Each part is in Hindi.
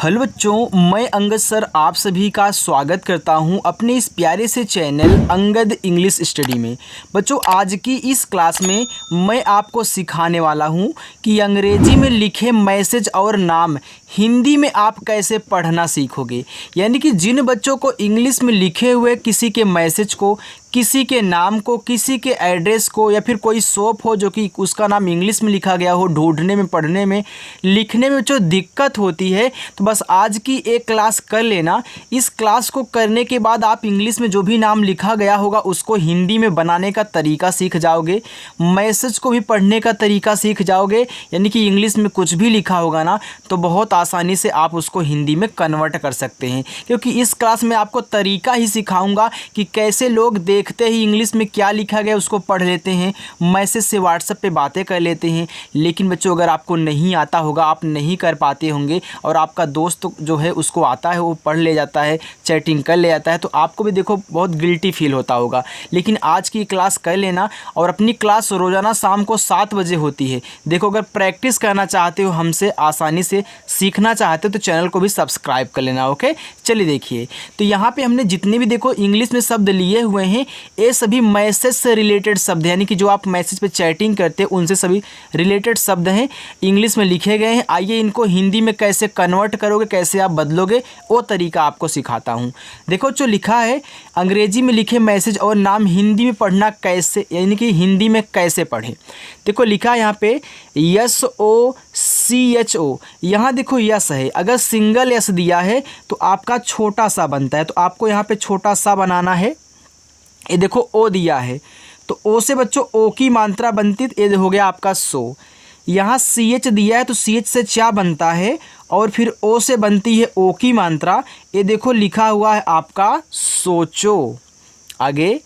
हेलो बच्चों, मैं अंगद सर आप सभी का स्वागत करता हूं अपने इस प्यारे से चैनल अंगद इंग्लिश स्टडी में। बच्चों, आज की इस क्लास में मैं आपको सिखाने वाला हूं कि अंग्रेजी में लिखे मैसेज और नाम हिंदी में आप कैसे पढ़ना सीखोगे। यानी कि जिन बच्चों को इंग्लिश में लिखे हुए किसी के मैसेज को, किसी के नाम को, किसी के एड्रेस को, या फिर कोई शॉप हो जो कि उसका नाम इंग्लिश में लिखा गया हो, ढूंढने में, पढ़ने में, लिखने में जो दिक्कत होती है, तो बस आज की एक क्लास कर लेना। इस क्लास को करने के बाद आप इंग्लिश में जो भी नाम लिखा गया होगा उसको हिंदी में बनाने का तरीका सीख जाओगे, मैसेज को भी पढ़ने का तरीका सीख जाओगे। यानी कि इंग्लिश में कुछ भी लिखा होगा ना, तो बहुत आसानी से आप उसको हिंदी में कन्वर्ट कर सकते हैं। क्योंकि इस क्लास में आपको तरीका ही सिखाऊंगा कि कैसे लोग देखते ही इंग्लिश में क्या लिखा गया उसको पढ़ लेते हैं, मैसेज से व्हाट्सएप पे बातें कर लेते हैं। लेकिन बच्चों, अगर आपको नहीं आता होगा, आप नहीं कर पाते होंगे, और आपका दोस्त जो है उसको आता है, वो पढ़ ले जाता है, चैटिंग कर ले जाता है, तो आपको भी देखो बहुत गिल्टी फील होता होगा। लेकिन आज की क्लास कर लेना, और अपनी क्लास रोज़ाना शाम को 7 बजे होती है। देखो, अगर प्रैक्टिस करना चाहते हो, हमसे आसानी से सीखना चाहते हो, तो चैनल को भी सब्सक्राइब कर लेना। ओके, चलिए देखिए, तो यहाँ पे हमने जितने भी देखो इंग्लिश में शब्द लिए हुए हैं, ये सभी मैसेज से रिलेटेड शब्द हैं। यानी कि जो आप मैसेज पे चैटिंग करते हैं उनसे सभी रिलेटेड शब्द हैं, इंग्लिश में लिखे गए हैं। आइए इनको हिंदी में कैसे कन्वर्ट करोगे, कैसे आप बदलोगे, वो तरीका आपको सिखाता हूँ। देखो, जो लिखा है, अंग्रेजी में लिखे मैसेज और नाम हिंदी में पढ़ना कैसे, यानी कि हिंदी में कैसे पढ़ें। देखो लिखा है यहाँ पे SOCHO। यहाँ देखो यस है, अगर सिंगल यस दिया है तो आपका छोटा सा बनता है, तो आपको यहाँ पे छोटा सा बनाना है। ये देखो ओ दिया है, तो ओ से बच्चों ओ की मात्रा बनती, ये हो गया आपका सो। यहाँ CH दिया है, तो CH से चा बनता है, और फिर ओ से बनती है ओ की मात्रा। ये देखो लिखा हुआ है आपका सोचो। आगे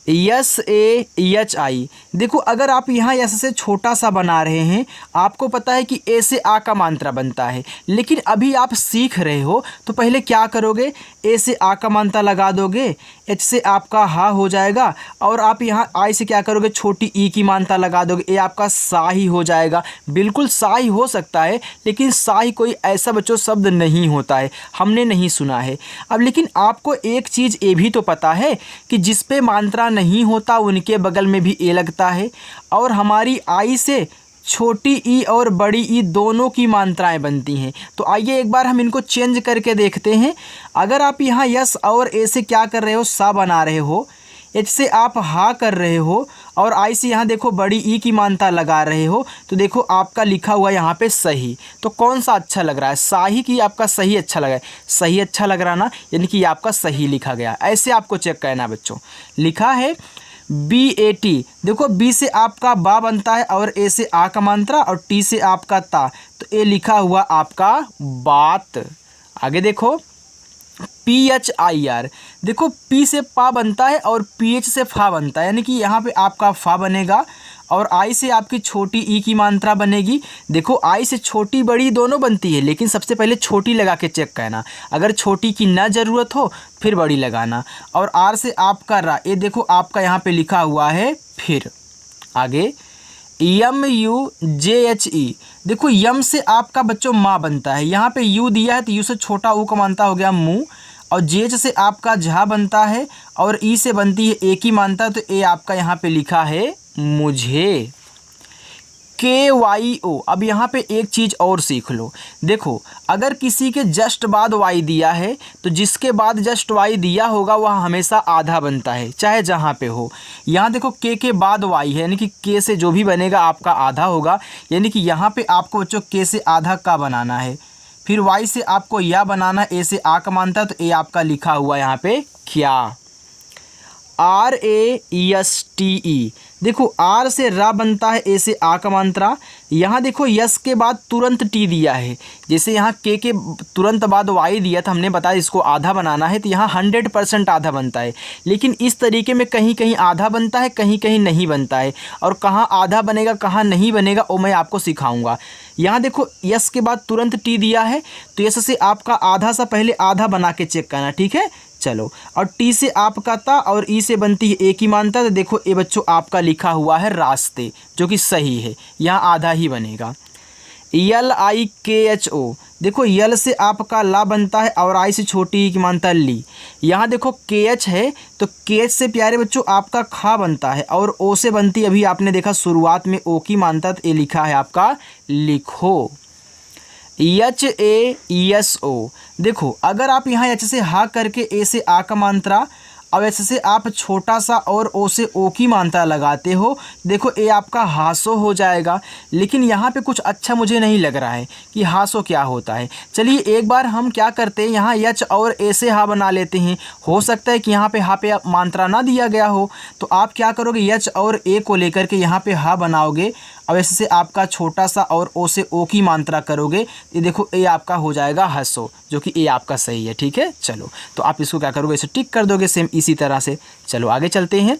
SAHI। देखो, अगर आप यहाँ यस से छोटा सा बना रहे हैं, आपको पता है कि ए से आ का मात्रा बनता है, लेकिन अभी आप सीख रहे हो, तो पहले क्या करोगे, ए से आ का मात्रा लगा दोगे, एच से आपका हा हो जाएगा, और आप यहाँ आई से क्या करोगे, छोटी ई की मात्रा लगा दोगे, ये आपका सा ही हो जाएगा। बिल्कुल सा ही हो सकता है, लेकिन सा ही कोई ऐसा बच्चों शब्द नहीं होता है, हमने नहीं सुना है। अब लेकिन आपको एक चीज़ ये भी तो पता है कि जिस पे मात्रा नहीं होता उनके बगल में भी ए लगता है, और हमारी आई से छोटी ई और बड़ी ई दोनों की मात्राएं बनती हैं। तो आइए एक बार हम इनको चेंज करके देखते हैं। अगर आप यहाँ यस और ए से क्या कर रहे हो, सा बना रहे हो, एच से आप हा कर रहे हो, और आई से यहाँ देखो बड़ी ई की मात्रा लगा रहे हो, तो देखो आपका लिखा हुआ यहाँ पे सही। तो कौन सा अच्छा लग रहा है, साही की आपका सही अच्छा लगा है? सही अच्छा लग रहा ना, यानी कि आपका सही लिखा गया। ऐसे आपको चेक करना बच्चों। लिखा है BAT। देखो, बी से आपका बा बनता है, और ए से आ का मात्रा, और टी से आपका ता, तो ये लिखा हुआ आपका बात। आगे देखो PHIR। देखो, पी से पा बनता है, और PH से फा बनता है, यानी कि यहाँ पे आपका फा बनेगा, और आई से आपकी छोटी ई की मात्रा बनेगी। देखो, आई से छोटी बड़ी दोनों बनती है, लेकिन सबसे पहले छोटी लगा के चेक करना, अगर छोटी की ना ज़रूरत हो फिर बड़ी लगाना। और आर से आपका रा, ये देखो आपका यहाँ पे लिखा हुआ है फिर। आगे MUJHE। देखो, यम से आपका बच्चों माँ बनता है, यहाँ पे यू दिया है, तो यू से छोटा ऊ का मानता हो गया मुँह, और जेच से आपका झा बनता है, और ई से बनती है ए की मानता, तो ए आपका यहाँ पे लिखा है मुझे। KYO। अब यहाँ पे एक चीज़ और सीख लो। देखो, अगर किसी के जस्ट बाद वाई दिया है, तो जिसके बाद जस्ट वाई दिया होगा वह हमेशा आधा बनता है, चाहे जहाँ पे हो। यहाँ देखो के बाद वाई है, यानी कि के से जो भी बनेगा आपका आधा होगा, यानी कि यहाँ पे आपको बच्चों के से आधा का बनाना है, फिर वाई से आपको या बनाना, ए से आ का मानता, तो ए आपका लिखा हुआ यहाँ पे क्या। RASTE। देखो, आर से रा बनता है, ए से आ का मात्रा। यहाँ देखो यस के बाद तुरंत टी दिया है, जैसे यहाँ के तुरंत बाद वाई दिया था, हमने बताया इसको आधा बनाना है, तो यहाँ 100% आधा बनता है। लेकिन इस तरीके में कहीं कहीं आधा बनता है, कहीं कहीं नहीं बनता है, और कहाँ आधा बनेगा कहाँ नहीं बनेगा वो मैं आपको सिखाऊंगा। यहाँ देखो, यस के बाद तुरंत टी दिया है, तो यस से आपका आधा सा पहले आधा बना के चेक करना, ठीक है। चलो, और टी से आपका ता, और ई से बनती है ए की मानता, तो देखो ये बच्चों आपका लिखा हुआ है रास्ते, जो कि सही है, यहाँ आधा ही बनेगा। LIKHO, देखो यल से आपका ला बनता है और आई से छोटी ई की मानता है ली। यहाँ देखो KH है तो KH से प्यारे बच्चों आपका खा बनता है और ओ से बनती, अभी आपने देखा शुरुआत में ओ की मानता, तो ये लिखा है आपका लिखो। HAESO, देखो अगर आप यहाँ H से हा करके ए से आ का मात्रा, अब ऐसे से आप छोटा सा और ओ से ओ की मात्रा लगाते हो, देखो ए आपका हासो हो जाएगा। लेकिन यहाँ पे कुछ अच्छा मुझे नहीं लग रहा है कि हासो क्या होता है। चलिए एक बार हम क्या करते हैं, यहाँ एच और ए से हा बना लेते हैं। हो सकता है कि यहाँ पे हा पे मात्रा ना दिया गया हो, तो आप क्या करोगे, एच और ए को लेकर के यहाँ पे हा बनाओगे। अब ऐसे से आपका छोटा सा और ओ से ओ की मात्रा करोगे, ये देखो ए आपका हो जाएगा हसो, जो कि ए आपका सही है। ठीक है, चलो तो आप इसको क्या करोगे, इसे टिक कर दोगे सेम इसी तरह से। चलो आगे चलते हैं।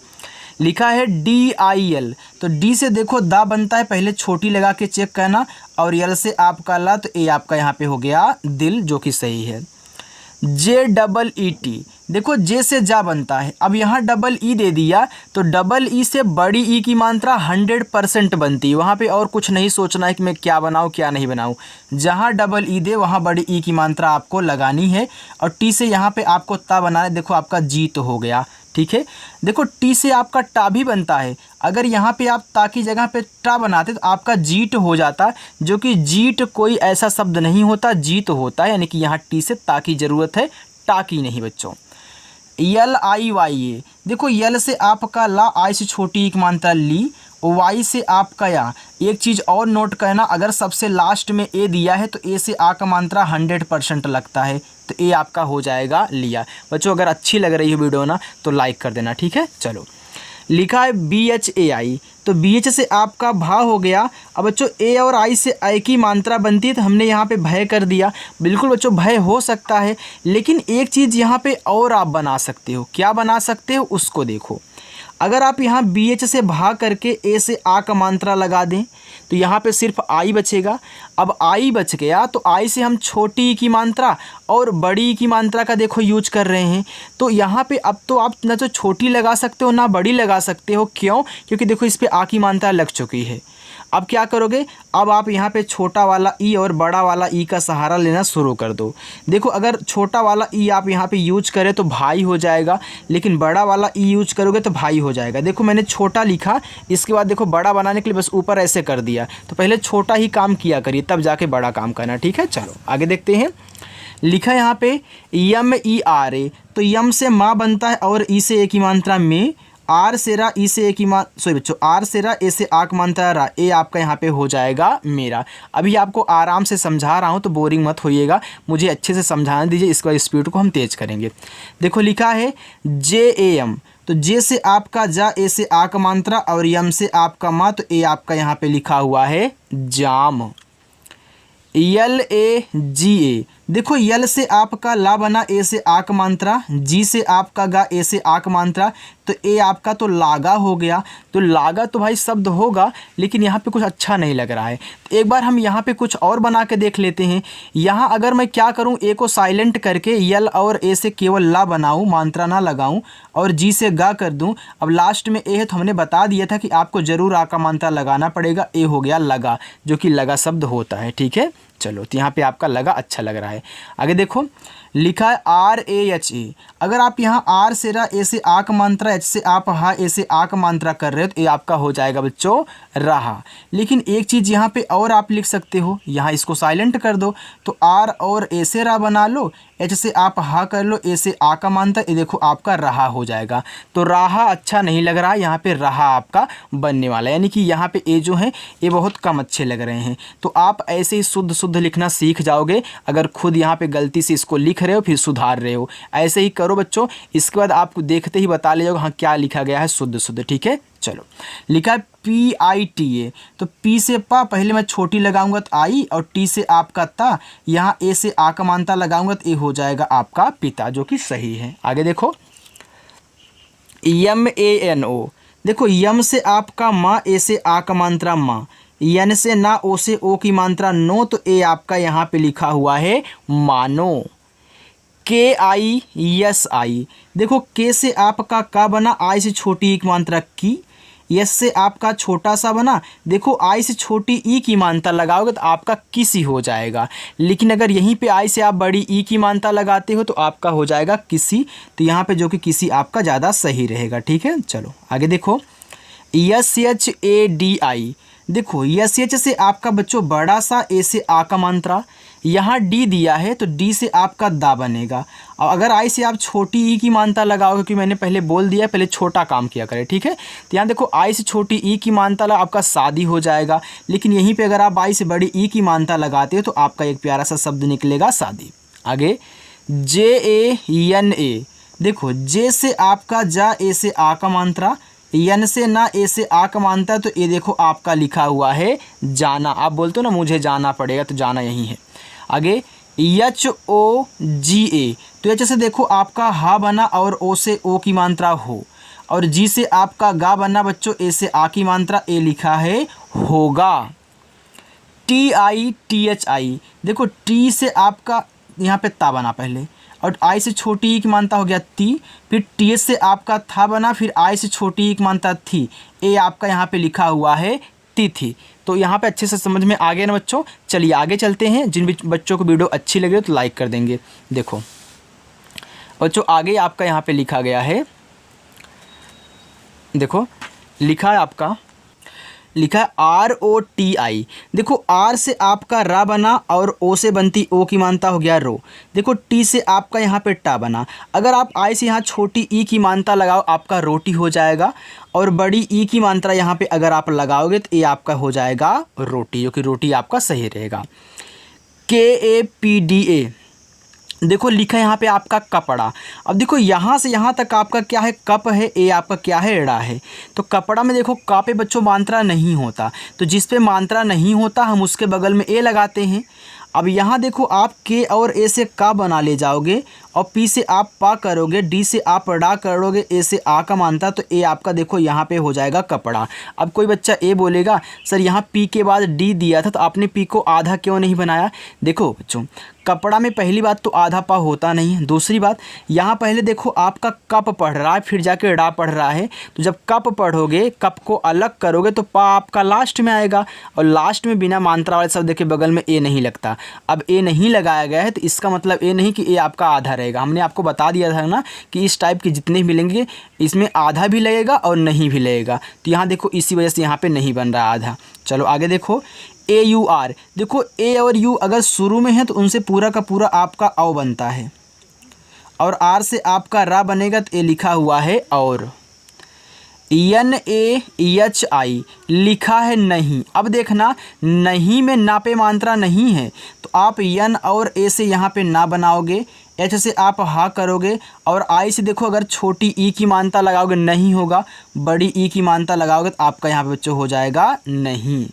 लिखा है DIL, तो डी से देखो दा बनता है, पहले छोटी लगा के चेक करना, और यल से आपका ला, तो ए आपका यहाँ पे हो गया दिल, जो कि सही है। JEET, देखो जे से जा बनता है, अब यहाँ डबल ई दे दिया तो डबल ई से बड़ी ई की मात्रा 100% बनती है। वहाँ पे और कुछ नहीं सोचना है कि मैं क्या बनाऊँ क्या नहीं बनाऊँ, जहाँ डबल ई दे वहाँ बड़ी ई की मात्रा आपको लगानी है। और टी से यहाँ पे आपको ता बनाना है, देखो आपका जी तो हो गया। ठीक है, देखो टी से आपका टा भी बनता है, अगर यहाँ पे आप ता की जगह पे टा बनाते तो आपका जीट हो जाता, जो कि जीट कोई ऐसा शब्द नहीं होता, जीत होता है, यानी कि यहाँ टी से ता की ज़रूरत है, टा की नहीं बच्चों। LIYA, देखो यल से आपका ला, आई से छोटी एक मात्रा ली, वाई से आपका या। एक चीज़ और नोट करना, अगर सबसे लास्ट में ए दिया है तो ए से आ का मात्रा 100% लगता है, तो ए आपका हो जाएगा लिया। बच्चों अगर अच्छी लग रही है वीडियो ना तो लाइक कर देना। ठीक है, चलो लिखा है BHAI, तो BH से आपका भा हो गया। अब बच्चों ए और आई से आई की मात्रा बनती है, तो हमने यहाँ पे भय कर दिया। बिल्कुल बच्चों भय हो सकता है, लेकिन एक चीज़ यहाँ पे और आप बना सकते हो। क्या बना सकते हो उसको देखो। अगर आप यहाँ BH से भाग करके ए से आ का मात्रा लगा दें तो यहाँ पे सिर्फ आई बचेगा। अब आई बच गया तो आई से हम छोटी ई की मात्रा और बड़ी ई की मात्रा का देखो यूज कर रहे हैं, तो यहाँ पे अब तो आप ना तो छोटी लगा सकते हो ना बड़ी लगा सकते हो। क्यों? क्योंकि देखो इस पर आ की मात्रा लग चुकी है। अब क्या करोगे, अब आप यहाँ पे छोटा वाला ई और बड़ा वाला ई का सहारा लेना शुरू कर दो। देखो अगर छोटा वाला ई आप यहाँ पे यूज करें तो भाई हो जाएगा, लेकिन बड़ा वाला ई यूज करोगे तो भाई हो जाएगा। देखो मैंने छोटा लिखा, इसके बाद देखो बड़ा बनाने के लिए बस ऊपर ऐसे कर दिया, तो पहले छोटा ही काम किया करिए तब जाके बड़ा काम करना। ठीक है, चलो आगे देखते हैं। लिखा है यहाँ पे MERA, तो यम से माँ बनता है और ई से ए की मात्रा में, आर से रा ई से ए की बच्चों आर से रा ए से आक मानता रा, ए आपका यहाँ पे हो जाएगा मेरा। अभी आपको आराम से समझा रहा हूँ तो बोरिंग मत होइएगा, मुझे अच्छे से समझाने दीजिए, इसके बाद स्पीड को हम तेज करेंगे। देखो लिखा है JAM, तो जे से आपका जा, ए से आक मात्रा और यम से आपका माँ, तो ए आपका यहाँ पे लिखा हुआ है जाम। LAGA, देखो यल से आपका ला बना, ए से आक मात्रा, जी से आपका गा, ए से आक मात्रा, तो ए आपका तो लागा हो गया। तो लागा तो भाई शब्द होगा, लेकिन यहाँ पे कुछ अच्छा नहीं लग रहा है। तो एक बार हम यहाँ पे कुछ और बना के देख लेते हैं। यहाँ अगर मैं क्या करूँ, ए को साइलेंट करके यल और ए से केवल ला बनाऊँ, मात्रा ना लगाऊँ, और जी से गा कर दूँ। अब लास्ट में ए है तो हमने बता दिया था कि आपको ज़रूर आ का मात्रा लगाना पड़ेगा, ए हो गया लगा, जो कि लगा शब्द होता है। ठीक है, चलो तो यहाँ पे आपका लगा अच्छा लग रहा है। आगे देखो लिखा है RAHA, अगर आप यहाँ आर से रा, ए से आक मात्रा, एच से आप हा, ए से आक मात्रा कर रहे हो तो ये आपका हो जाएगा बच्चों रहा। लेकिन एक चीज़ यहाँ पे और आप लिख सकते हो, यहाँ इसको साइलेंट कर दो, तो आर और ए से रा बना लो, एच से आप हा कर लो, ए से आ का मात्रा, ये देखो आपका रहा हो जाएगा। तो रहा अच्छा नहीं लग रहा, यहाँ पे रहा आपका बनने वाला है, यानी कि यहाँ पे ए जो है ये बहुत कम अच्छे लग रहे हैं। तो आप ऐसे ही शुद्ध शुद्ध लिखना सीख जाओगे, अगर खुद यहाँ पे गलती से इसको लिख रहे हो फिर सुधार रहे हो, ऐसे ही करो बच्चों। इसके बाद आपको देखते ही बता लीजिएगा हाँ क्या लिखा गया है शुद्ध शुद्ध। ठीक है, चलो लिखा है PITA, तो पी से पा, पहले मैं छोटी लगाऊंगा तो आई, और टी से आपका ता, यहाँ ए से आ का मानता लगाऊंगा तो ए हो जाएगा आपका पिता, जो कि सही है। आगे देखो MANO, देखो यम से आपका माँ, ए से आ का मात्रा माँ, यन से ना, ओ से ओ की मात्रा नो, तो ए आपका यहाँ पे लिखा हुआ है मानो। KISI, देखो के से आपका का बना, आई से छोटी एक मात्रा की, यस से आपका छोटा सा बना, देखो आई से छोटी ई की मानता लगाओगे तो आपका किसी हो जाएगा। लेकिन अगर यहीं पे आई से आप बड़ी ई की मानता लगाते हो तो आपका हो जाएगा किसी। तो यहाँ पे जो कि किसी आपका ज़्यादा सही रहेगा। ठीक है, चलो आगे देखो। Yes H A D I, देखो यस एच से आपका बच्चों बड़ा सा, ए से आ का मात्रा, यहाँ डी दिया है तो डी से आपका दा बनेगा। और अगर आई से आप छोटी ई की मानता लगाओ, क्योंकि मैंने पहले बोल दिया पहले छोटा काम किया करें। ठीक है, तो यहाँ देखो आई से छोटी ई की मानता लगा आपका शादी हो जाएगा। लेकिन यहीं पे अगर आप आई से बड़ी ई की मानता लगाते हो तो आपका एक प्यारा सा शब्द निकलेगा शादी। आगे जे ए एन ए, देखो जे से आपका जा, ए से आ का मात्रा, यन से ना, ए से आ का मानता है तो ये देखो आपका लिखा हुआ है जाना। आप बोलते हो ना मुझे जाना पड़ेगा, तो जाना यही है। आगे एच ओ जी ए, तो एच से देखो आपका हा बना और ओ से ओ की मात्रा हो, और जी से आपका गा बना बच्चों, ए से आ की मात्रा, ए लिखा है होगा। T I T H I, देखो टी से आपका यहाँ पे ता बना पहले, और आई से छोटी ई की मानता हो गया ती, फिर टी एच से आपका था बना, फिर आई से छोटी ई की मानता थी, ए आपका यहाँ पे लिखा हुआ है तिथि। तो यहाँ पे अच्छे से समझ में आ गया ना बच्चों। चलिए आगे चलते हैं। जिन बच्चों को वीडियो अच्छी लगे तो लाइक कर देंगे। देखो बच्चों आगे आपका यहाँ पे लिखा गया है, देखो लिखा है आपका, लिखा है आर ओ टी आई, देखो आर से आपका रा बना और ओ से बनती ओ की मानता हो गया रो, देखो टी से आपका यहाँ पे टा बना। अगर आप आई से यहाँ छोटी ई की मानता लगाओ आपका रोटी हो जाएगा, और बड़ी ई की मात्रा यहाँ पे अगर आप लगाओगे तो ये आपका हो जाएगा रोटी, जो कि रोटी आपका सही रहेगा। के ए पी डी ए, देखो लिखा है यहाँ पे आपका कपड़ा। अब देखो यहाँ से यहाँ तक आपका क्या है, कप है, ए आपका क्या है, एड़ा है। तो कपड़ा में देखो का पे बच्चों मात्रा नहीं होता, तो जिस पे मात्रा नहीं होता हम उसके बगल में ए लगाते हैं। अब यहाँ देखो आप के और ए से का बना ले जाओगे, और पी से आप पा करोगे, डी से आप डा करोगे, ए से आ का मानता, तो ए आपका देखो यहाँ पे हो जाएगा कपड़ा। अब कोई बच्चा ए बोलेगा सर यहाँ पी के बाद डी दिया था तो आपने पी को आधा क्यों नहीं बनाया। देखो बच्चों कपड़ा में पहली बात तो आधा पा होता नहीं है, दूसरी बात यहाँ पहले देखो आपका कप पढ़ रहा है फिर जाके डा पढ़ रहा है, तो जब कप पढ़ोगे कप को अलग करोगे तो पा आपका लास्ट में आएगा, और लास्ट में बिना मात्रा वाले शब्द के बगल में ए नहीं लगता। अब ए नहीं लगाया गया है तो इसका मतलब ए नहीं कि ए आपका आधा रहेगा। हमने आपको बता दिया था ना कि इस टाइप के जितने भी मिलेंगे इसमें आधा भी लगेगा और नहीं भी लगेगा, तो यहाँ देखो इसी वजह से यहाँ पे नहीं बन रहा आधा। चलो आगे देखो ए यू आर, देखो ए और यू अगर शुरू में है तो उनसे पूरा का पूरा आपका औ बनता है, और आर से आपका रा बनेगा तो ए लिखा हुआ है और। एन ए एच आई लिखा है नहीं। अब देखना नहीं में ना पे मात्रा नहीं है तो आप एन और ए से यहाँ पे ना बनाओगे, एच से आप हा करोगे, और आई से देखो अगर छोटी ई की मात्रा लगाओगे नहीं होगा, बड़ी ई की मात्रा लगाओगे तो आपका यहाँ पे बच्चों हो जाएगा नहीं।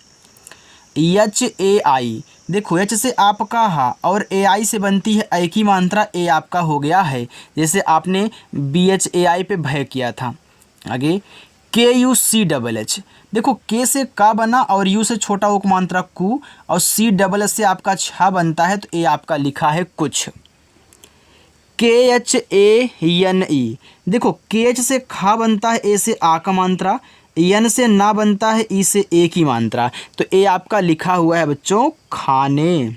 एच ए आई, देखो एच से आपका हा और ए आई से बनती है ए की मात्रा, ए आपका हो गया है, जैसे आपने बी एच ए आई पे भय किया था। आगे के यू सी डबल एच, देखो के से का बना और यू से छोटा वो मात्रा कु, और सी डबल एच से आपका छा बनता है तो ए आपका लिखा है कुछ। के एच ए एन ई, देखो के एच से खा बनता है, ए से आ का मात्रा, एन से ना बनता है, ई से ए की मात्रा, तो ए आपका लिखा हुआ है बच्चों खाने।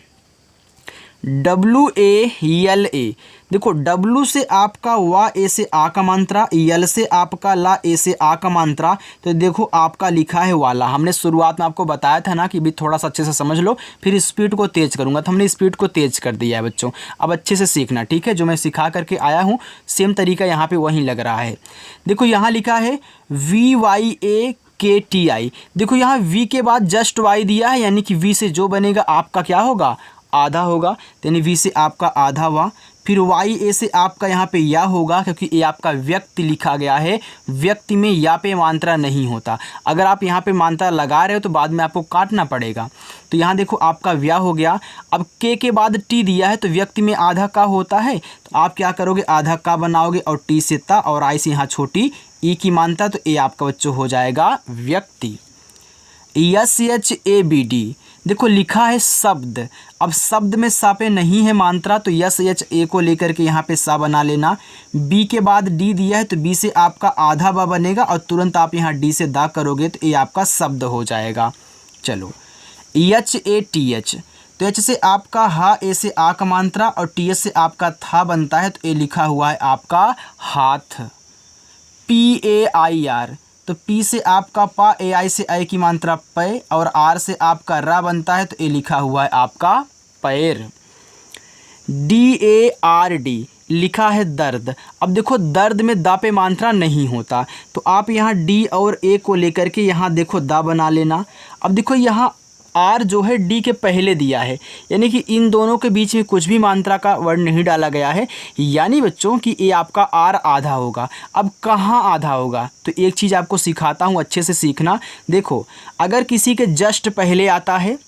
डब्लू ए यल ए, देखो डब्लू से आपका वा, ए से आ का मात्रा, यल से आपका ला, ए से आ का मात्रा, तो देखो आपका लिखा है वाला। हमने शुरुआत में आपको बताया था ना कि भी थोड़ा सा अच्छे से समझ लो, फिर स्पीड को तेज करूंगा, तो हमने स्पीड को तेज कर दिया है बच्चों। अब अच्छे से सीखना, ठीक है, जो मैं सिखा करके आया हूँ सेम तरीका यहाँ पे वहीं लग रहा है। देखो यहाँ लिखा है वी वाई ए के टी आई, देखो यहाँ वी के बाद जस्ट वाई दिया है, यानी कि वी से जो बनेगा आपका क्या होगा, आधा होगा, यानी वी से आपका आधा वा, फिर वाई ए से आपका यहाँ पे या होगा, क्योंकि ये आपका व्यक्ति लिखा गया है, व्यक्ति में या पे मात्रा नहीं होता। अगर आप यहाँ पे मात्रा लगा रहे हो तो बाद में आपको काटना पड़ेगा, तो यहाँ देखो आपका व्या हो गया। अब के बाद टी दिया है तो व्यक्ति में आधा का होता है, तो आप क्या करोगे, आधा का बनाओगे, और टी से ता और आई से यहाँ छोटी ई की मात्रा, तो ए आपका बच्चों हो जाएगा व्यक्ति। S H A B D, देखो लिखा है शब्द। अब शब्द में सा पे नहीं है मात्रा तो यस एच ए को लेकर के यहाँ पे सा बना लेना। बी के बाद डी दिया है तो बी से आपका आधा बा बनेगा और तुरंत आप यहाँ डी से दा करोगे तो ये आपका शब्द हो जाएगा। चलो एच ए टी एच, तो एच से आपका हा, ए से आ का मात्रा और टी एच से आपका था बनता है तो ये लिखा हुआ है आपका हाथ। पी ए आई आर, तो पी से आपका पा, ए आई से आई की मात्रा पै और आर से आपका रा बनता है तो ये लिखा हुआ है आपका पैर। डी ए आर डी, लिखा है दर्द। अब देखो दर्द में दा पे मात्रा नहीं होता तो आप यहाँ डी और ए को लेकर के यहाँ देखो दा बना लेना। अब देखो यहाँ आर जो है डी के पहले दिया है, यानी कि इन दोनों के बीच में कुछ भी मात्रा का वर्ण नहीं डाला गया है, यानी बच्चों कि ये आपका आर आधा होगा। अब कहाँ आधा होगा तो एक चीज़ आपको सिखाता हूँ, अच्छे से सीखना। देखो अगर किसी के जस्ट पहले आता है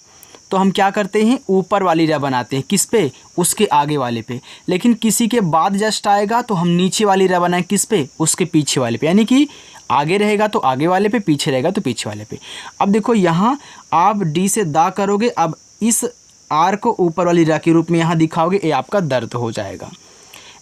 तो हम क्या करते हैं, ऊपर वाली रा बनाते हैं, किस पे, उसके आगे वाले पे। लेकिन किसी के बाद जस्ट आएगा तो हम नीचे वाली रा बनाएं, किस पे, उसके पीछे वाले पे, यानी कि आगे रहेगा तो आगे वाले पे, पीछे रहेगा तो पीछे वाले पे। अब देखो यहाँ आप डी से दा करोगे, अब इस आर को ऊपर वाली रा के रूप में यहाँ दिखाओगे, ये आपका दर्द हो जाएगा।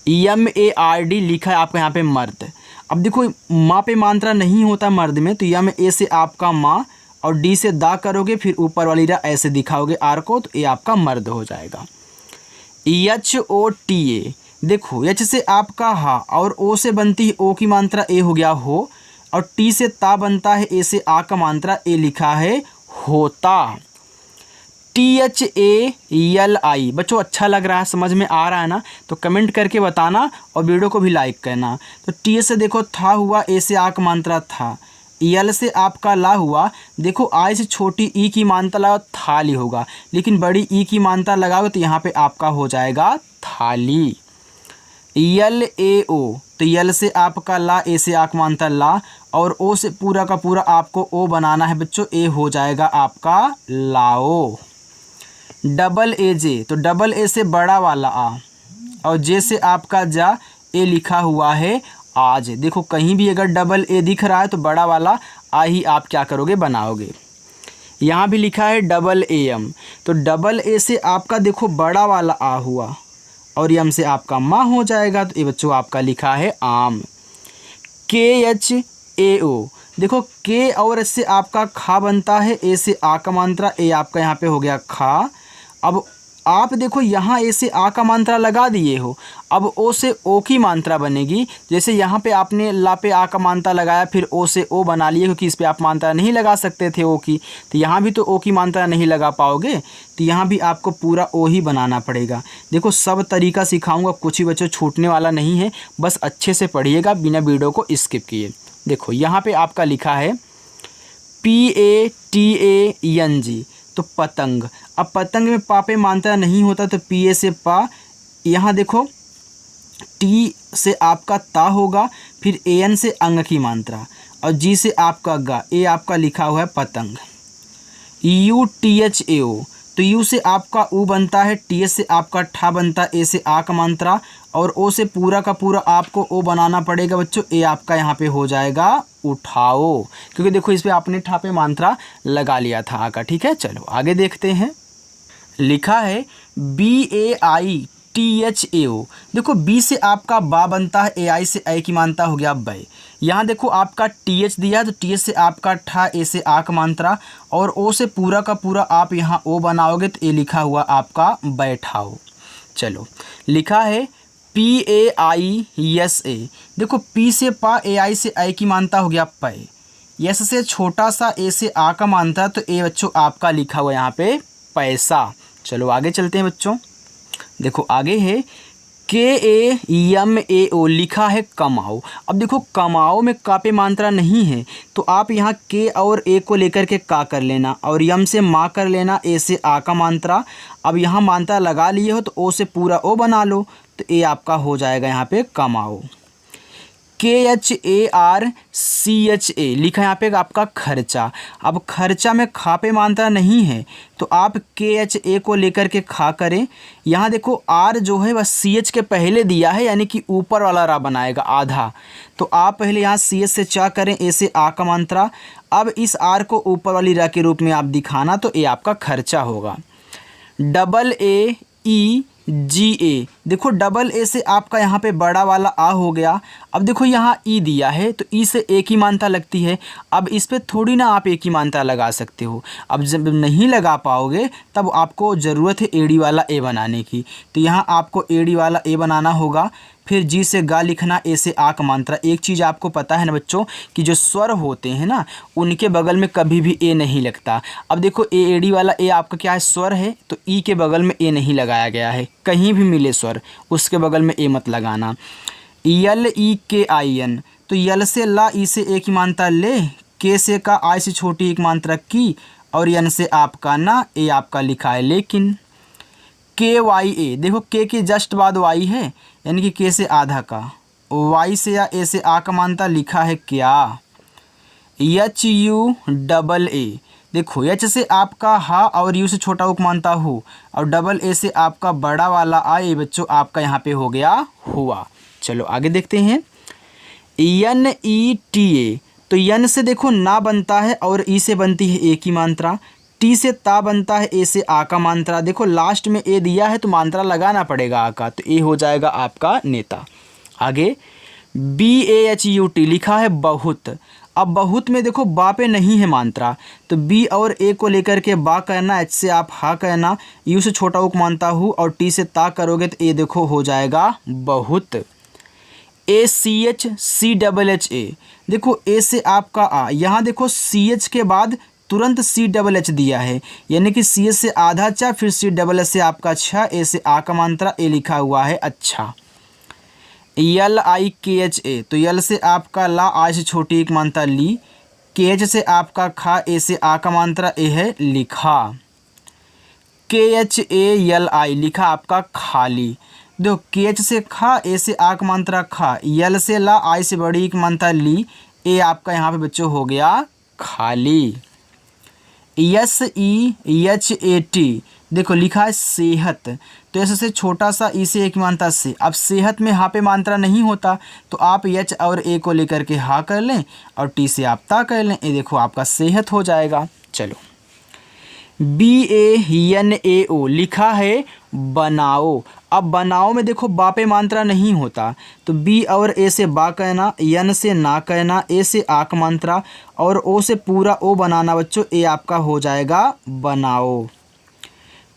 एम ए आर डी लिखा है आपका यहाँ पे मर्द। अब देखो माँ पे मात्रा नहीं होता मर्द में तो एम ए से आपका माँ और डी से दा करोगे, फिर ऊपर वाली रा ऐसे दिखाओगे आर को, तो ये आपका मर्द हो जाएगा। एच ओ टी ए, देखो एच से आपका हा और ओ से बनती है ओ की मात्रा ए हो गया हो, और टी से ता बनता है, ए से आ का मात्रा ए लिखा है होता। T H A L I, बच्चों अच्छा लग रहा है, समझ में आ रहा है ना, तो कमेंट करके बताना और वीडियो को भी लाइक करना। तो टी से देखो था हुआ, ए से आ का मात्रा था, यल से आपका ला हुआ। देखो आई से छोटी ई की मात्रा लगाओ थाली होगा, लेकिन बड़ी ई की मात्रा लगाओ तो यहाँ पे आपका हो जाएगा थाली। यल ए ओ, तो यल से आपका ला, ए से आक मात्रा ला और ओ से पूरा का पूरा आपको ओ बनाना है बच्चों, ए हो जाएगा आपका लाओ। डबल ए जे, तो डबल ए से बड़ा वाला आ और जे से आपका जा, ए लिखा हुआ है आज। देखो कहीं भी अगर डबल ए दिख रहा है तो बड़ा वाला आ ही आप क्या करोगे, बनाओगे। यहाँ भी लिखा है डबल ए एम, तो डबल ए से आपका देखो बड़ा वाला आ हुआ और यम से आपका माँ हो जाएगा, तो ये बच्चों आपका लिखा है आम। के एच ए ओ, देखो के और एच से आपका खा बनता है, ए से आ का मात्रा, ए आपका यहाँ पे हो गया खा। अब आप देखो यहाँ ए से आ का मात्रा लगा दिए हो, अब ओ से ओ की मात्रा बनेगी। जैसे यहाँ पे आपने ला पे आ का मात्रा लगाया, फिर ओ से ओ बना लिए, क्योंकि इस पे आप मात्रा नहीं लगा सकते थे ओ की, तो यहाँ भी तो ओ की मात्रा नहीं लगा पाओगे, तो यहाँ भी आपको पूरा ओ ही बनाना पड़ेगा। देखो सब तरीका सिखाऊंगा, कुछ ही बच्चों छूटने वाला नहीं है, बस अच्छे से पढ़िएगा बिना वीडियो को स्किप किए। देखो यहाँ पे आपका लिखा है PATANG, तो पतंग। अब पतंग में पा पे मात्रा नहीं होता तो पी ए से पा, यहाँ देखो टी से आपका ता होगा, फिर एन से अंग की मात्रा और जी से आपका गा, ए आपका लिखा हुआ है पतंग। UTHAO, तो यू से आपका ऊ बनता है, टी एस से आपका ठा बनता है, ए से आ का मात्रा और ओ से पूरा का पूरा आपको ओ बनाना पड़ेगा बच्चों, ए आपका यहाँ पे हो जाएगा उठाओ, क्योंकि देखो इस पे आपने ठा पे मात्रा लगा लिया था आ का। ठीक है, चलो आगे देखते हैं। लिखा है BAITHAO, देखो बी से आपका बा बनता है, ए आई से ए की मात्रा हो गया बै। यहाँ देखो आपका TH दिया है तो TH से आपका ठा, ए से आ का मात्रा और ओ से पूरा का पूरा आप यहाँ ओ बनाओगे तो ए लिखा हुआ आपका बैठाओ। चलो लिखा है PAISA, देखो पी से पा, ए आई से ए की मात्रा हो गया पै, यस से छोटा सा, ए से आ का मात्रा, तो ए बच्चों आपका लिखा हुआ यहाँ पे पैसा। चलो आगे चलते हैं बच्चों। देखो आगे है KAMAO, लिखा है कमाओ। अब देखो कमाओ में का पे मात्रा नहीं है तो आप यहाँ के और ए को लेकर के का कर लेना और यम से माँ कर लेना, ए से आ का मात्रा। अब यहाँ मात्रा लगा लिए हो तो ओ से पूरा ओ बना लो, तो ए आपका हो जाएगा यहाँ पे कमाओ। KHARCHA लिखा है यहाँ पे आपका खर्चा। अब खर्चा में खा पे मात्रा नहीं है तो आप KHA को लेकर के खा करें। यहाँ देखो R जो है वह CH के पहले दिया है, यानी कि ऊपर वाला रा बनाएगा आधा, तो आप पहले यहाँ CH से चा करें, A से आ का मात्रा। अब इस R को ऊपर वाली रा के रूप में आप दिखाना, तो ये आपका खर्चा होगा। AAEGA देखो डबल ए से आपका यहाँ पे बड़ा वाला आ हो गया। अब देखो यहाँ ई दिया है तो ई से एक ही मात्रा लगती है। अब इस पे थोड़ी ना आप एक ही मात्रा लगा सकते हो। अब जब नहीं लगा पाओगे तब आपको ज़रूरत है एड़ी वाला ए बनाने की, तो यहाँ आपको एड़ी वाला ए बनाना होगा। फिर जी से गा लिखना, ए से आ का मात्रा। एक चीज़ आपको पता है ना बच्चों कि जो स्वर होते हैं ना उनके बगल में कभी भी ए नहीं लगता। अब देखो ए एड़ी वाला ए आपका क्या है, स्वर है, तो ई के बगल में ए नहीं लगाया गया है। कहीं भी मिले स्वर उसके बगल में ए मत लगाना। LEKIN तो यल से ला, ई से एक ही मात्रा ले, के से का, आई से छोटी एक मात्रा की, और यन से आपका ना, ए आपका लिखा है लेकिन। KYA देखो के जस्ट बाद वाई है, यानी कि के से आधा का, वाई से या ए से आ का मात्रा लिखा है क्या। HUAA देखो एच से आपका हा और यू से छोटा उक मानता हूँ, और डबल ए से आपका बड़ा वाला आ, ये बच्चों आपका यहाँ पे हो गया हुआ। चलो आगे देखते हैं। NETA तो यन से देखो ना बनता है और ई से बनती है ए की मात्रा, टी से ता बनता है, ए से आ का मात्रा। देखो लास्ट में ए दिया है तो मात्रा लगाना पड़ेगा आ का, तो ए हो जाएगा आपका नेता। आगे BAHUT लिखा है बहुत। अब बहुत में देखो बा पे नहीं है मात्रा, तो बी और ए को लेकर के बा कहना, एच से आप हा कहना, यू से छोटा उक मानता हूँ, और टी से ता करोगे तो ए देखो हो जाएगा बहुत। ACHCHA देखो ए से आपका आ, यहाँ देखो CH के बाद तुरंत CHH दिया है, यानी कि CH से आधा चा, फिर CHH से आपका अच्छा, ए से आ का मात्रा, ए लिखा हुआ है अच्छा। LIKHA तो यल से आपका ला, आई से छोटी एक मात्रा ली, KH से आपका खा, ए से आ का मात्रा ए है लिखा। KHALI लिखा आपका खाली। देखो KH से खा, ए से आ का मात्रा खा, यल से ला, आई से बड़ी एक मात्रा ली, ए आपका यहाँ पे बच्चों हो गया खाली। SEHAT देखो लिखा है सेहत, तो ऐसे से छोटा सा ई से एक मात्रा से। अब सेहत में हा पे मात्रा नहीं होता तो आप एच और ए को लेकर के हा कर लें और टी से आप ता कर लें, ये देखो आपका सेहत हो जाएगा। चलो BANAO लिखा है बनाओ। अब बनाओ में देखो बा पे मात्रा नहीं होता तो बी और ए से बा कहना, यन से ना कहना, ए से आक मात्रा, और ओ से पूरा ओ बनाना बच्चों, ए आपका हो जाएगा बनाओ।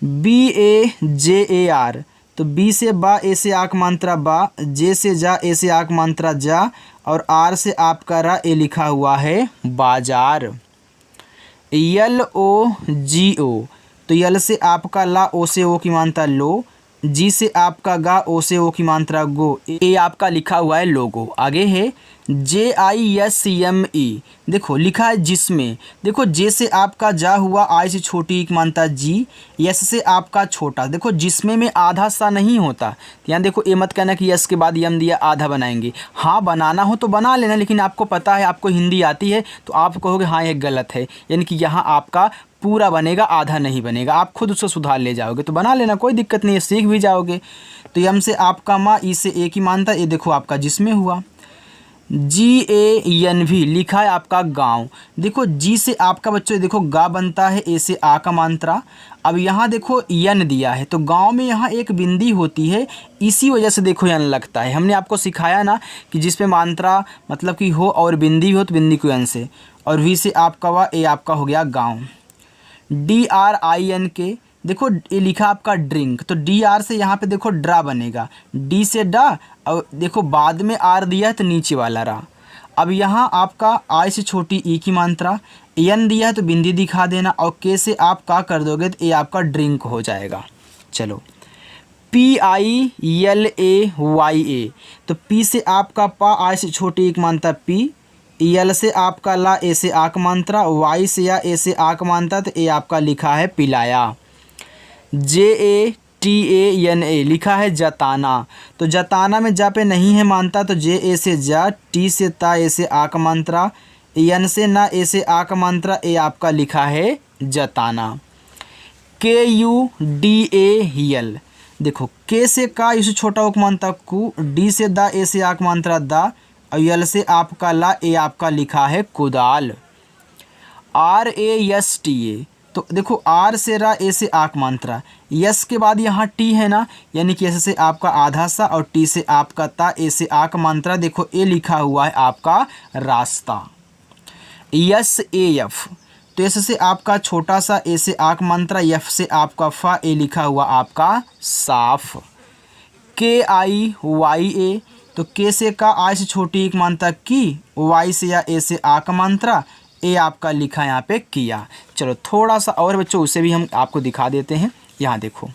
BAJAR तो बी से बा, ए से आक मात्रा बा, जे से जा, ए से आक मात्रा जा, और आर से आपका रा, ए लिखा हुआ है बाजार। LOGO तो यल से आपका ला, ओ से ओ की मात्रा लो, जी से आपका गा, ओ से ओ की मात्रा गो, ए आपका लिखा हुआ है लोगो। आगे है JISME देखो लिखा है जिसमें। देखो जे से आपका जा हुआ, आई से छोटी एक मात्रा जी, यस से आपका छोटा। देखो जिसमें में आधा सा नहीं होता, यहाँ देखो ए मत कहना कि यस के बाद यम दिया आधा बनाएंगे। हाँ बनाना हो तो बना लेना, लेकिन आपको पता है, आपको हिंदी आती है तो आप कहोगे हाँ ये गलत है, यानी कि यहाँ आपका पूरा बनेगा, आधा नहीं बनेगा। आप खुद उसको सुधार ले जाओगे तो बना लेना, कोई दिक्कत नहीं है, सीख भी जाओगे। तो यम से आपका माँ, ई से एक ही मानता, ये देखो आपका जिसमें हुआ। GANV लिखा है आपका गांव। देखो जी से आपका बच्चों देखो गा बनता है, ए से आ का मात्रा। अब यहाँ देखो यन दिया है तो गांव में यहाँ एक बिंदी होती है, इसी वजह से देखो यन लगता है। हमने आपको सिखाया ना कि जिस पे मात्रा मतलब कि हो और बिंदी हो तो बिंदी को यन से, और वी से आपका वा, ए आपका हो गया गाँव। DRINK देखो ये लिखा आपका ड्रिंक, तो DR से यहाँ पे देखो ड्रा बनेगा, डी से डा, और देखो बाद में आर दिया है तो नीचे वाला रा। अब यहाँ आपका आई से छोटी ई की मात्रा, एन दिया है तो बिंदी दिखा देना, और के से आप का कर दोगे तो ये आपका ड्रिंक हो जाएगा। चलो PILAYA तो पी से आपका पा, आई से छोटी एक मात्रा पी, यल से आपका ला, ए से आक मात्रा, वाई से या ए से आक मात्रा, तो ए आपका लिखा है पिलाया। JATAK JATANA लिखा है जताना। तो जताना में जा पे नहीं है मानता, तो JA से जा, T से ता, ए से आ का मात्रा, N से ना, ए से आ का मात्रा, ए आपका लिखा है जताना। KUDAL देखो, के से का, इसे छोटा उक मानता कु, डी से दा, ए से आक मात्रा दा, और यल से आपका ला, ए आपका लिखा है कुदाल। RASTA तो देखो, आर से रा, ए से आक मात्रा, यस के बाद यहाँ टी है ना, यानी कि एस से आपका आधा सा और टी से आपका ता, ए से आक मात्रा, देखो ए लिखा हुआ है आपका रास्ता। SAF तो एस से आपका छोटा सा, ए से आक मात्रा, एफ से आपका फा, ए लिखा हुआ आपका साफ। KIYA तो के से का, आई से छोटी एक मात्रा की, वाई से या ए से आक मात्रा, ए आपका लिखा यहाँ पे किया। चलो थोड़ा सा और बच्चों उसे भी हम आपको दिखा देते हैं। यहाँ देखो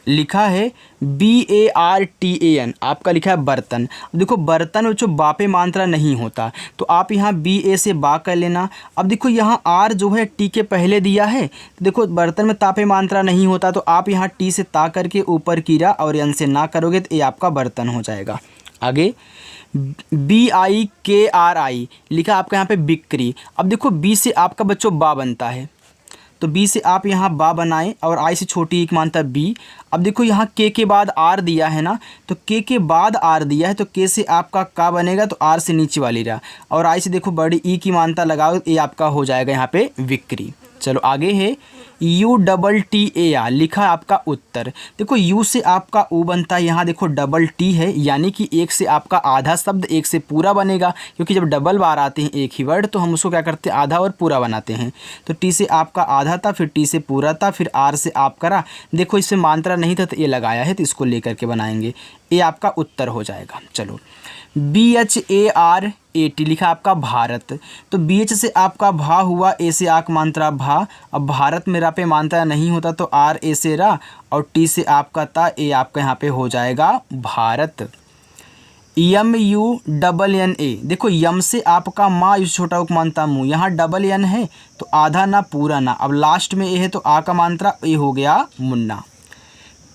लिखा है BARTAN, आपका लिखा है बर्तन। देखो बर्तन बच्चों बापे मात्रा नहीं होता, तो आप यहाँ BA से बा कर लेना। अब देखो यहाँ आर जो है टी के पहले दिया है, तो देखो बर्तन में तापे मात्रा नहीं होता, तो आप यहाँ टी से ता करके ऊपर कीरा और यन से ना करोगे तो ये आपका बर्तन हो जाएगा। आगे BIKRI लिखा आपका यहाँ पे बिक्री। अब देखो बी से आपका बच्चों बा बनता है, तो बी से आप यहाँ बा बनाएं और आई से छोटी एक मानता बी। अब देखो यहाँ के बाद आर दिया है ना, तो के बाद आर दिया है, तो के से आपका का बनेगा, तो आर से नीचे वाली रहा, और आई से देखो बड़ी ई की मानता लगाओ, ये आपका हो जाएगा यहाँ पे विक्री। चलो आगे है UTTA लिखा है आपका उत्तर। देखो यू से आपका ऊ बनता है, यहाँ देखो डबल टी है, यानी कि एक से आपका आधा शब्द एक से पूरा बनेगा, क्योंकि जब डबल बार आते हैं एक ही वर्ड तो हम उसको क्या करते हैं, आधा और पूरा बनाते हैं। तो टी से आपका आधा था, फिर टी से पूरा था, फिर आर से आप करा, देखो इससे मात्रा नहीं था तो ये लगाया है, तो इसको लेकर के बनाएंगे, ये आपका उत्तर हो जाएगा। चलो BHARAT लिखा आपका भारत। तो BH से आपका भा हुआ, ए से आक मात्रा भा, अब भारत में रा पे मात्रा नहीं होता, तो आर ए से रा और टी से आपका ता, ए आपका यहाँ पे हो जाएगा भारत। MUNNA देखो यम से आपका माँ, इस छोटा उक मानता मुँह, यहाँ डबल एन है तो आधा ना पूरा ना, अब लास्ट में ए है तो आ का मात्रा, ए हो गया मुन्ना।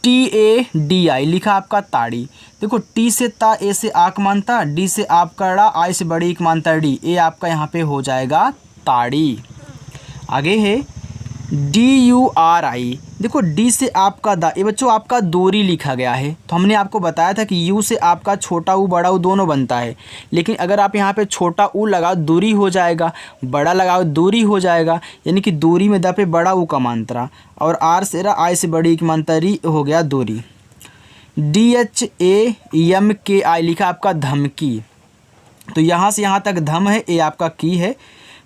TADI लिखा आपका ताड़ी। देखो टी से ता, ए से आक मानता, डी से आपका ड़ा, आई से बड़ी एक मानता डी, ए आपका यहाँ पे हो जाएगा ताड़ी। आगे है DURI। देखो डी से आपका दा, ये बच्चों आपका दूरी लिखा गया है, तो हमने आपको बताया था कि यू से आपका छोटा ऊ बड़ा ऊ दोनों बनता है, लेकिन अगर आप यहाँ पे छोटा ऊ लगाओ दूरी हो जाएगा, बड़ा लगाओ दूरी हो जाएगा, यानी कि दूरी में दा पे बड़ा ऊ का मात्रा, और आर से रा, आई से बड़ी की मात्रा री, हो गया दूरी। DHAMKI लिखा आपका धमकी। तो यहाँ से यहाँ तक धम है, ए आपका की है,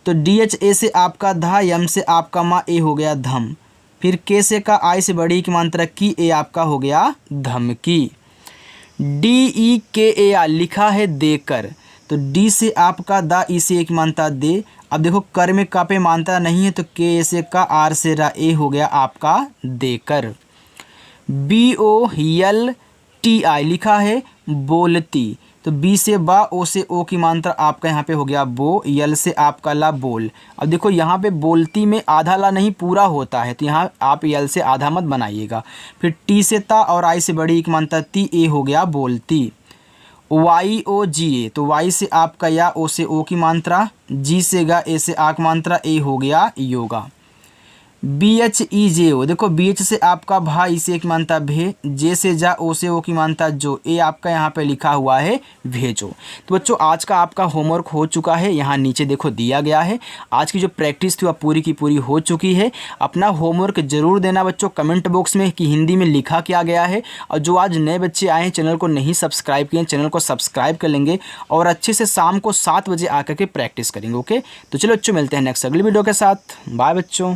तो DHA से आपका धा, यम से आपका माँ, ए हो गया धम, फिर के से का, आई से बड़ी की मात्रा की, ए आपका हो गया धमकी। DEKAR लिखा है देकर। तो डी से आपका दा, ई से एक मानता दे, अब देखो कर में का पे मानता नहीं है, तो के से का, आर से रा, ए हो गया आपका देकर। BOLTI लिखा है बोलती। तो बी से बा, ओ से ओ की मात्रा आपका यहाँ पे हो गया बो, यल से आपका ला बोल। अब देखो यहाँ पे बोलती में आधा ला नहीं पूरा होता है, तो यहाँ आप यल से आधा मत बनाइएगा। फिर टी से ता और आई से बड़ी एक मात्रा ती, ए हो गया बोलती। YOGA तो वाई से आपका या, ओ से ओ की मात्रा, जी से गा, ए से आक मात्रा, ए हो गया योगा। BHEJO देखो BH से आपका भा, ई से एक मानता भे, जे से जा, ओ से ओ की मानता जो, ए आपका यहाँ पे लिखा हुआ है भेजो। तो बच्चों आज का आपका होमवर्क हो चुका है, यहाँ नीचे देखो दिया गया है। आज की जो प्रैक्टिस थी वह पूरी की पूरी हो चुकी है। अपना होमवर्क ज़रूर देना बच्चों कमेंट बॉक्स में कि हिंदी में लिखा क्या गया है, और जो आज नए बच्चे आए हैं चैनल को नहीं सब्सक्राइब किए, चैनल को सब्सक्राइब कर लेंगे और अच्छे से शाम को 7 बजे आकर के प्रैक्टिस करेंगे। ओके, तो चलो बच्चों मिलते हैं नेक्स्ट अगली वीडियो के साथ। बाय बच्चों।